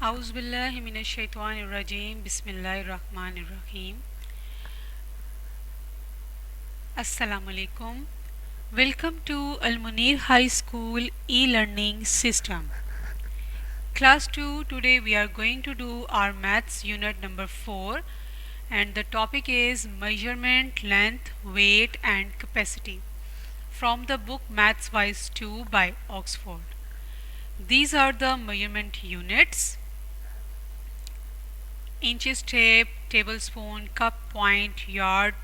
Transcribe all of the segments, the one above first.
Auzubillahiminash-shaytanir-rajim. Bismillahir-rahmanir-rahim. Assalamu alaikum. Welcome to Al Munir High School e-learning system. Class 2, today we are going to do our maths unit number 4, and the topic is measurement, length, weight and capacity from the book Maths Wise 2 by Oxford. These are the measurement units: inches, tape, tablespoon, cup, pint, yard,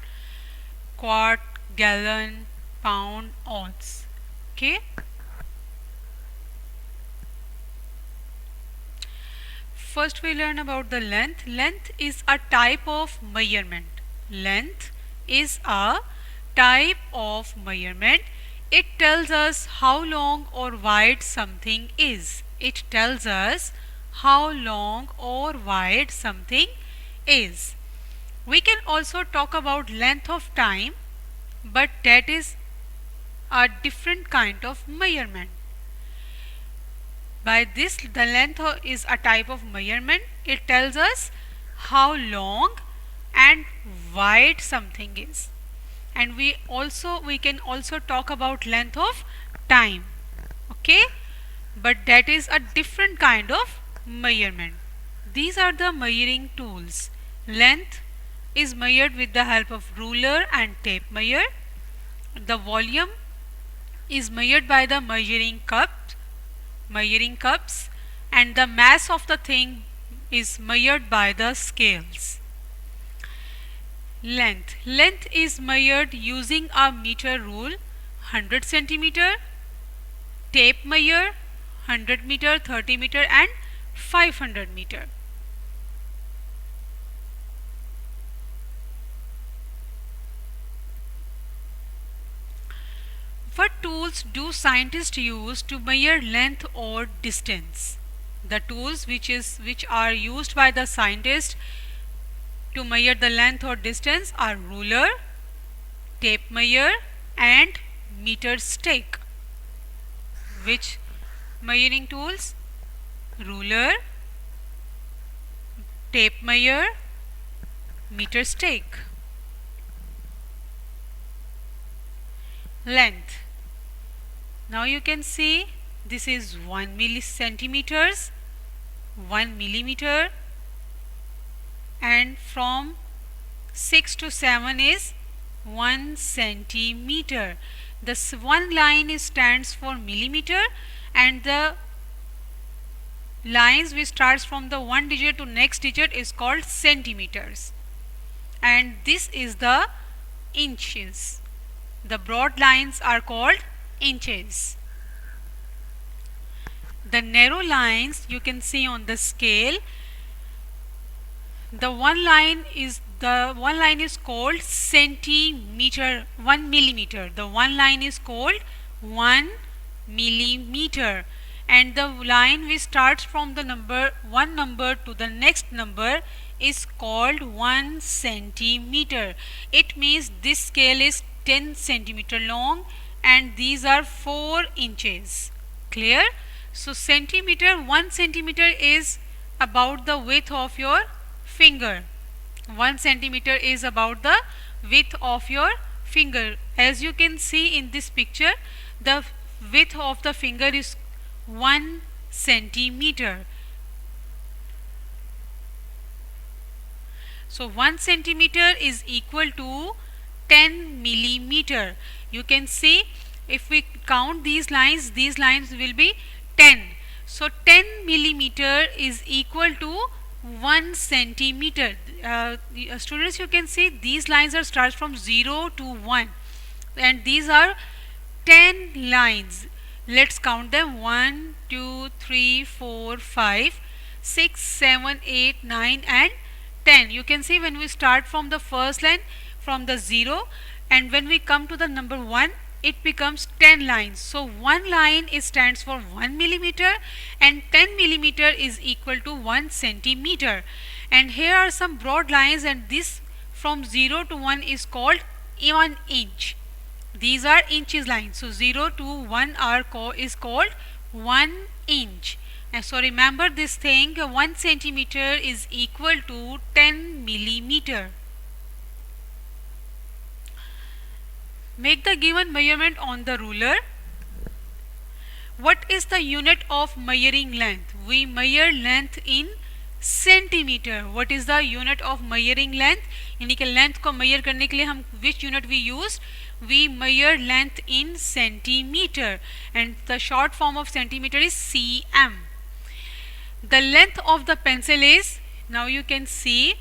quart, gallon, pound, ounce. Okay. First we learn about the length. Length is a type of measurement. Length is a type of measurement. It tells us how long or wide something is. It tells us how long or wide something is. We can also talk about length of time, but that is a different kind of measurement. By this, the length is a type of measurement. It tells us how long and wide something is. And we can also talk about length of time. Okay, but that is a different kind of measurement. These are the measuring tools. Length is measured with the help of ruler and tape measure. The volume is measured by the measuring cups, and the mass of the thing is measured by the scales. Length is measured using a meter rule, 100 centimeter, tape measure, 100 meter, 30 meter and 500 meter. What tools do scientists use to measure length or distance? The tools which are used by the scientists to measure the length or distance are ruler, tape measure and meter stick. Which measuring tools? Ruler, tape measure, meter stick. Length. Now you can see this is 1 millicentimeters, 1 millimeter, and from 6 to 7 is 1 centimeter. This one line stands for millimeter, and the lines which starts from the one digit to next digit is called centimeters. And this is the inches. The broad lines are called inches. The narrow lines you can see on the scale. The one line is called centimeter, 1 millimeter. The one line is called 1 millimeter, and the line which starts from the one number to the next number is called 1 centimeter. It means this scale is 10 centimeter long and these are 4 inches. Clear? So centimeter, 1 centimeter is about the width of your finger. 1 centimeter is about the width of your finger. As you can see in this picture, the width of the finger is 1 centimeter. So 1 centimeter is equal to 10 millimeter. You can see if we count these lines will be 10. So 10 millimeter is equal to 1 centimeter. Students, you can see these lines are starts from 0 to 1 and these are 10 lines. Let's count them: 1, 2, 3, 4, 5, 6, 7, 8, 9 and 10. You can see when we start from the first line from the 0, and when we come to the number 1 it becomes 10 lines. So one line stands for 1 millimeter and 10 millimeter is equal to 1 centimeter. And here are some broad lines, and this from 0 to 1 is called 1 inch. These are inches lines. So 0 to 1 is called 1 inch. So remember this thing, 1 centimeter is equal to 10 millimeter. Make the given measurement on the ruler. What is the unit of measuring length? We measure length in centimeter. What is the unit of measuring length? यानी कि length को measure करने के लिए हम which unit we use? We measure length in centimeter, and the short form of centimeter is cm. The length of the pencil is, now you can see,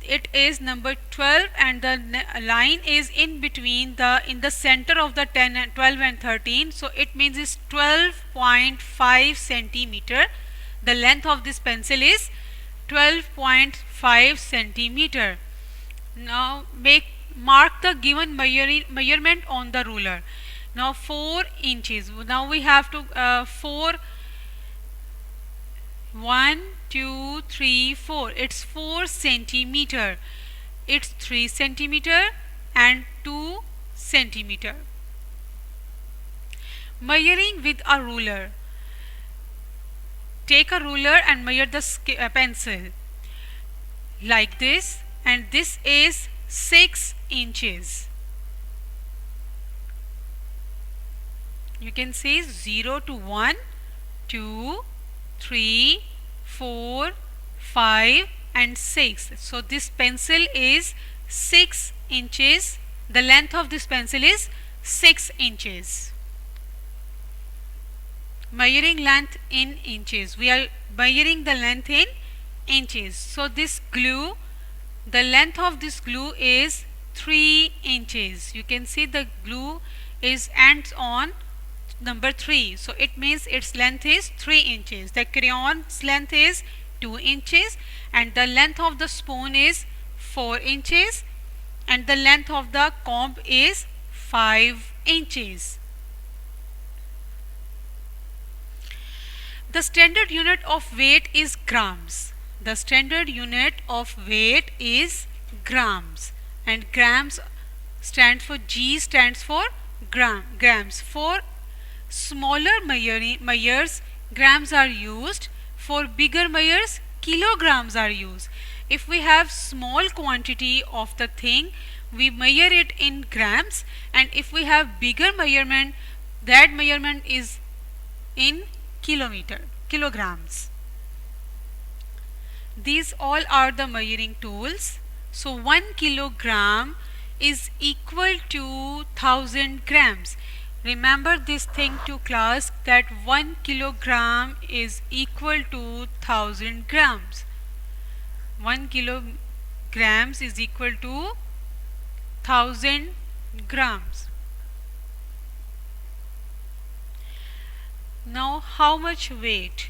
it is number 12, and the line is in between in the center of the 10 and 12 and 13, so it means it's 12.5 centimeter. The length of this pencil is 12.5 centimeter. Now mark the given measurement on the ruler. Now 4 inches. Now we have to 1, 2, 3, 4. It's 4 centimeter. It's 3 centimeter and 2 centimeter. Measuring with a ruler. Take a ruler and measure the pencil like this, and this is 6 inches. You can see 0 to 1, 2, 3, 4, 5 and 6. So this pencil is 6 inches. The length of this pencil is 6 inches. Measuring length in inches. We are measuring the length in inches. So this glue, the length of this glue is 3 inches. You can see the glue ends on number 3, so it means its length is 3 inches. The crayon's length is 2 inches, and the length of the spoon is 4 inches, and the length of the comb is 5 inches. The standard unit of weight is grams. The standard unit of weight is grams, and grams stands for G stands for grams. For smaller measures, grams are used. For bigger measures, kilograms are used. If we have small quantity of the thing, we measure it in grams, and if we have bigger measurement, that measurement is in kilograms. These all are the measuring tools. So 1 kilogram is equal to 1000 grams. Remember this thing to class, that 1 kilogram is equal to 1000 grams. 1 kilograms is equal to 1000 grams. Now how much weight?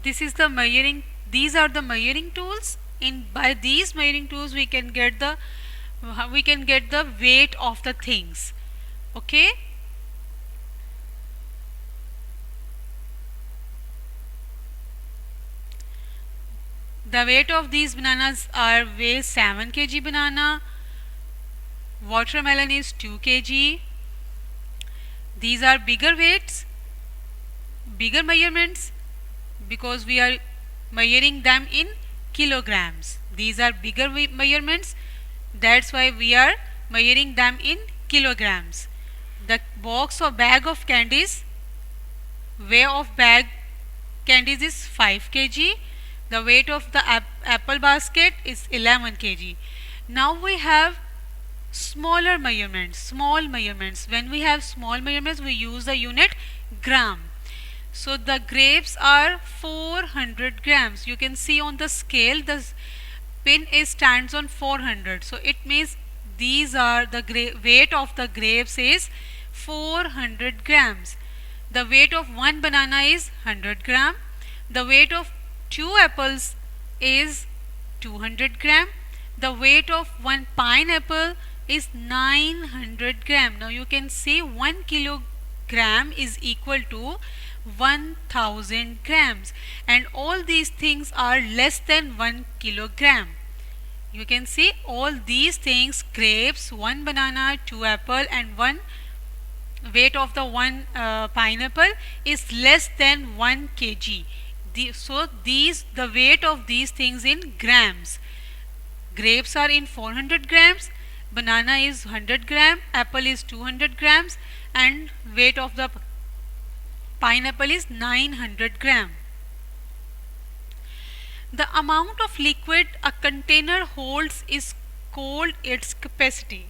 This is the measuring, these are the measuring tools. By these measuring tools we can get the weight of the things. Okay, the weight of these bananas weighs 7 kg banana. Watermelon is 2 kg. These are bigger weights, bigger measurements, because we are measuring them in kilograms. These are bigger measurements, that's why we are measuring them in kilograms. The bag of candies, weight of bag candies is 5 kg. The weight of the apple basket is 11 kg. Now we have smaller measurements, small measurements. When we have small measurements, we use the unit gram. So the grapes are 400 grams. You can see on the scale the pin stands on 400. So it means these are the weight of the grapes is 400 grams. The weight of one banana is 100 gram. The weight of 2 apples is 200 gram. The weight of one pineapple is 900 gram. Now you can see 1 kilogram is equal to 1000 grams, and all these things are less than 1 kilogram. You can see all these things, grapes, one banana, two apple, and one weight of the one pineapple is less than 1 kg. So the weight of these things in grams. Grapes are in 400 grams, banana is 100 gram, apple is 200 grams, and weight of the pineapple is 900 gram. The amount of liquid a container holds is called its capacity.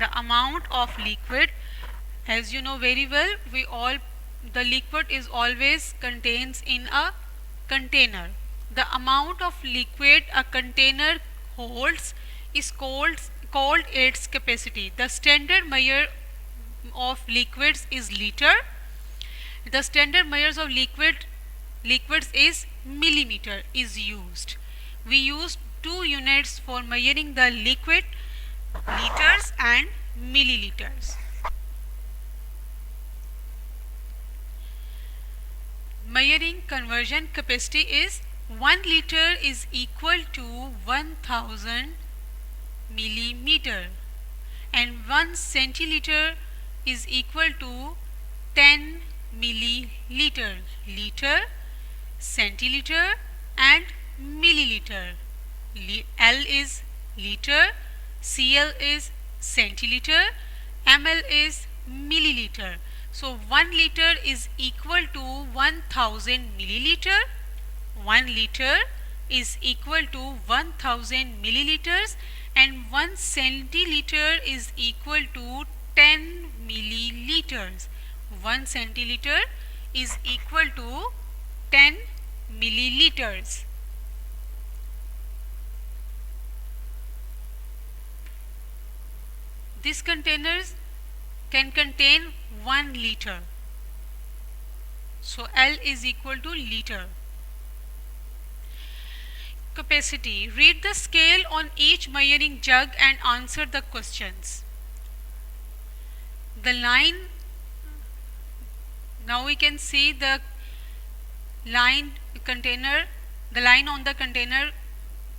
The amount of liquid, as you know very well, the liquid is always contains in a container. The amount of liquid a container holds is called its capacity. The standard measure of liquids is liter. The standard measures of liquids is millimeter is used. We use two units for measuring the liquid, liters and milliliters. Measuring conversion capacity is 1 liter is equal to 1000 millimeter and 1 centiliter is equal to 10 milliliter. Liter, centiliter and milliliter. L is liter, Cl is centiliter, ml is milliliter. So 1 liter is equal to 1000 milliliter. 1 liter is equal to 1000 milliliters and 1 centiliter is equal to 10 milliliters. 1 centiliter is equal to 10 milliliters. These containers can contain 1 liter. So L is equal to liter. Capacity. Read the scale on each measuring jug and answer the questions. The line, now we can see the line on the container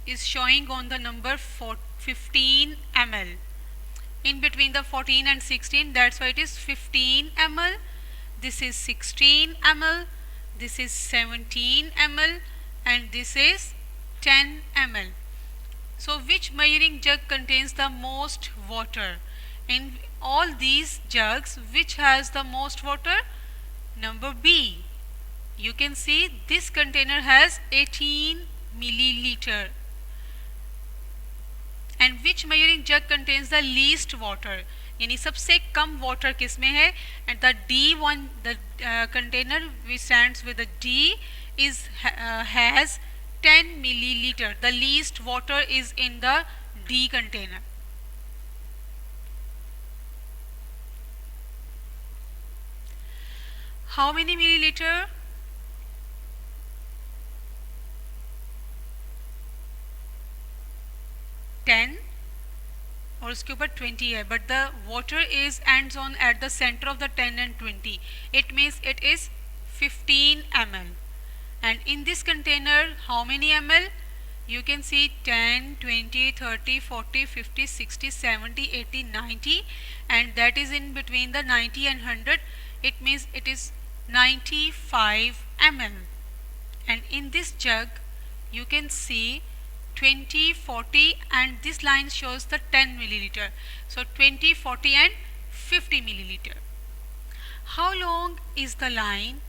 is showing on the number 15 ml. In between the 14 and 16, that's why it is 15 ml. This is 16 ml, this is 17 ml, and this is 10 ml. So which measuring jug contains the most water? In all these jugs, which has the most water? Number B. You can see this container has 18 milliliter. And which measuring jug contains the least water? यानी सबसे कम water किसमें है? And the D1, the container which stands with the D has 10 milliliter. The least water is in the D container. How many milliliter? 10 और उसके ऊपर 20 है, but the water is ends on at the center of the 10 and 20. It means it is 15 ml. And in this container, how many ml? You can see 10, 20, 30, 40, 50, 60, 70, 80, 90, and that is in between the 90 and 100. It means it is 95 ml. And in this jug, you can see 20, 40, and this line shows the 10 milliliter. So 20, 40 and 50 milliliter. How long is the line?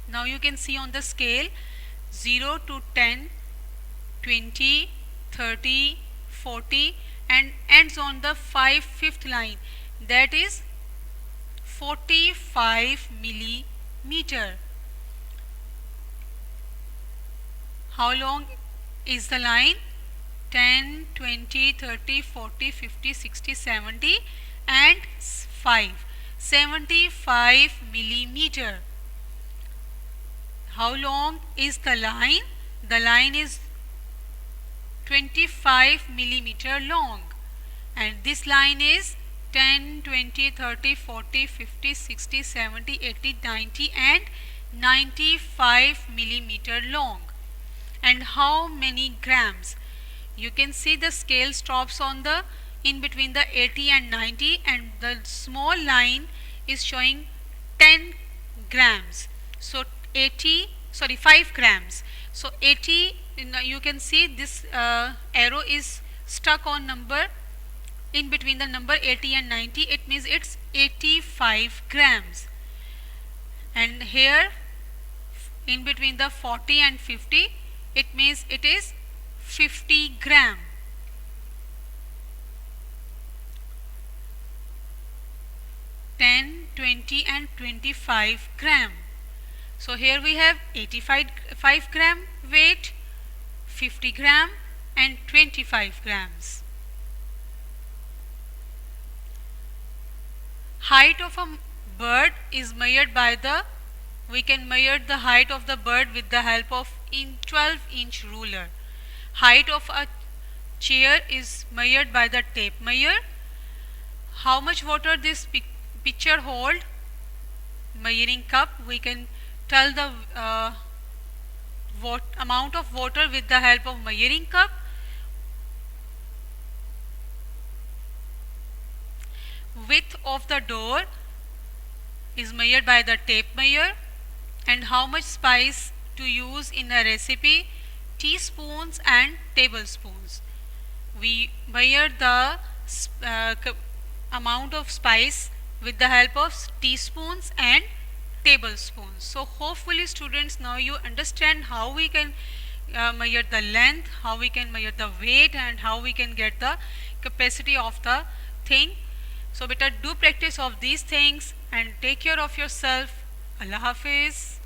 Now you can see on the scale 0 to 10, 20, 30, 40 and ends on the fifth line, that is 45 millimeter. How long is the line? 10, 20, 30, 40, 50, 60, 70 and 5. 75 millimeter. How long is the line? The line is 25 millimeter long. And this line is 10, 20, 30, 40, 50, 60, 70, 80, 90 and 95 millimeter long. and how many grams. You can see the scale stops on the in between the 80 and 90, and the small line is showing 10 grams. So 80, sorry, 5 grams. So 80, you can see this arrow is stuck on number in between the number 80 and 90. It means it's 85 grams. And here in between the 40 and 50, it means it is 50 gram. $10, $20 and $25 gram. So here we have 85 gram weight, 50 gram and 25 grams. Height of a bird is measured by we can measure the height of the bird with the help of 12-inch ruler. Height of a chair is measured by the tape measure. How much water this pitcher hold? Measuring cup, we can tell the amount of water with the help of measuring cup. Width of the door is measured by the tape measure. And how much spice to use in a recipe? Teaspoons and tablespoons. We measure the amount of spice with the help of teaspoons and tablespoons. So hopefully students, now you understand how we can measure the length, how we can measure the weight, and how we can get the capacity of the thing. So better do practice of these things and take care of yourself. Allah Hafiz.